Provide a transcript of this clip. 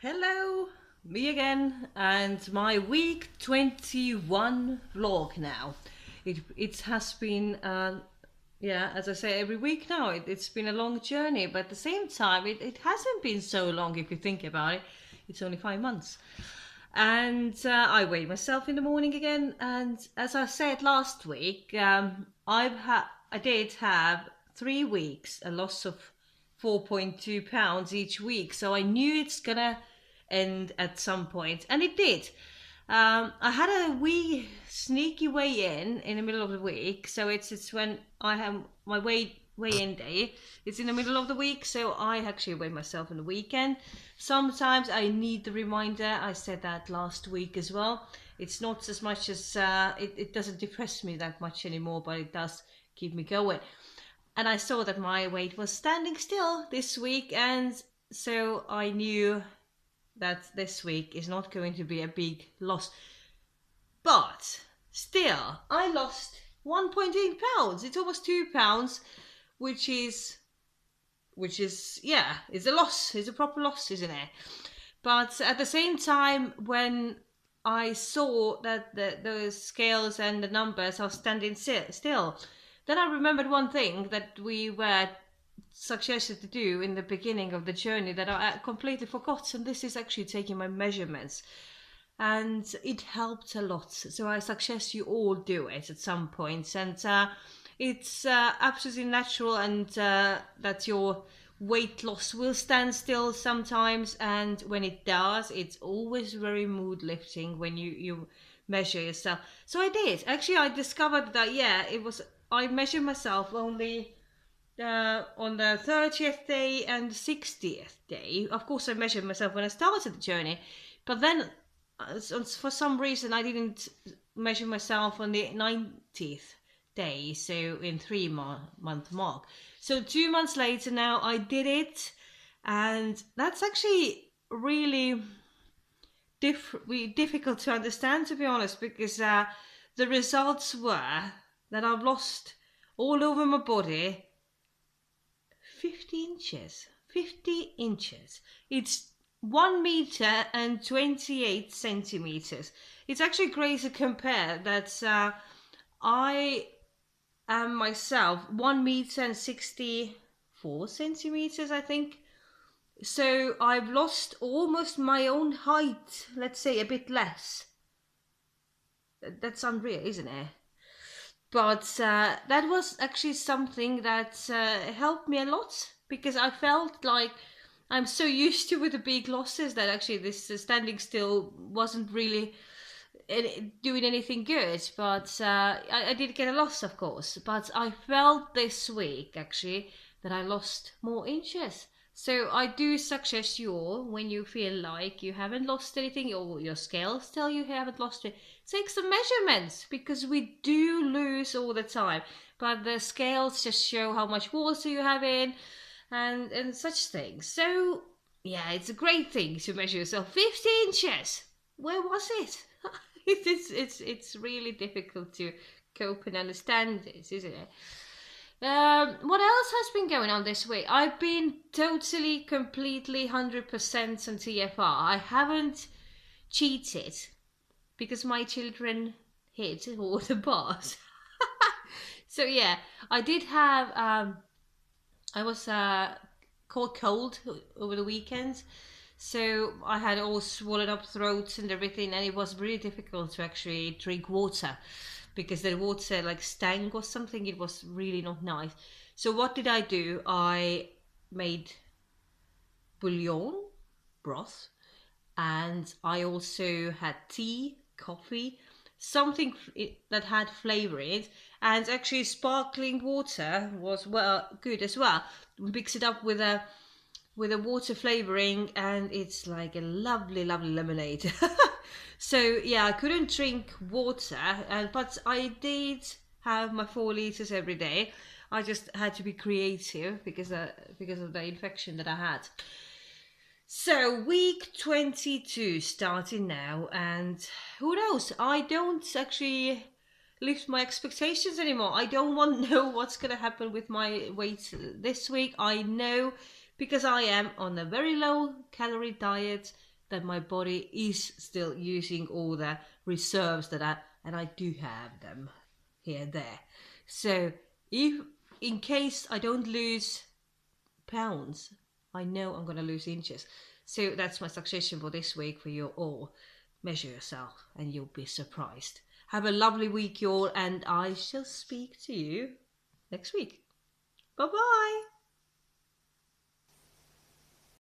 Hello, me again, and my week 21 vlog now. It has been, yeah, as I say every week now, it's been a long journey, but at the same time, it hasn't been so long if you think about it. It's only 5 months. And I weighed myself in the morning again, and as I said last week, I did have 3 weeks, a loss of 4.2 pounds each week, so I knew it's gonna end at some point, and it did. I had a wee sneaky weigh in the middle of the week, so it's when I have my weigh in day. It's in the middle of the week, so I actually weigh myself on the weekend. Sometimes I need the reminder. I said that last week as well. It's not as much as it doesn't depress me that much anymore, but it does keep me going. And I saw that my weight was standing still this week, and so I knew that this week is not going to be a big loss. But still, I lost 1.8 pounds. It's almost 2 pounds, which is yeah, it's a loss. It's a proper loss, isn't it? But at the same time, when I saw that the scales and the numbers are standing still, then I remembered one thing that we were suggested to do in the beginning of the journey that I completely forgot, and this is actually taking my measurements, and it helped a lot. So I suggest you all do it at some point, and it's absolutely natural, and that your weight loss will stand still sometimes, and when it does, it's always very mood lifting when you measure yourself. So I did actually. I discovered that yeah, it was. I measured myself only on the 30th day and 60th day. Of course, I measured myself when I started the journey, but then for some reason I didn't measure myself on the 90th day, so in 3 month mark. So 2 months later now I did it, and that's actually really difficult to understand, to be honest, because the results were that I've lost all over my body 50 inches. 50 inches. It's 1 meter and 28 centimeters. It's actually great to compare that I am myself 1 meter and 64 centimeters, I think. So I've lost almost my own height, let's say a bit less. That's unreal, isn't it? But that was actually something that helped me a lot, because I felt like I'm so used to with the big losses that actually this standing still wasn't really doing anything good. But I did get a loss, of course, but I felt this week actually that I lost more inches. So I do suggest you all, when you feel like you haven't lost anything, or your scales tell you haven't lost it, take some measurements, because we do lose all the time. But the scales just show how much water you have in, and such things. So yeah, it's a great thing to measure yourself. 50 inches. Where was it? It's really difficult to cope and understand this, isn't it? What else has been going on this week? I've been totally, completely, 100% on TFR. I haven't cheated because my children hit all the bars. So yeah, I did have. I was caught cold over the weekend, so I had all swollen up throats and everything, and it was really difficult to actually drink water, because the water like stank or something. It was really not nice. So what did I do? I made bouillon broth, and I also had tea, coffee, something that had flavor in it, and actually sparkling water was well good as well. Mix it up with a water flavoring, and it's like a lovely, lovely lemonade. So yeah, I couldn't drink water, but I did have my 4 liters every day. I just had to be creative because of the infection that I had. So week 22 starting now, and who knows? I don't actually lift my expectations anymore. I don't want to know what's going to happen with my weight this week. I know, because I am on a very low calorie diet, that my body is still using all the reserves and I do have them here and there. So if in case I don't lose pounds, I know I'm going to lose inches. So that's my suggestion for this week for you all. Measure yourself and you'll be surprised. Have a lovely week, you all, and I shall speak to you next week. Bye bye.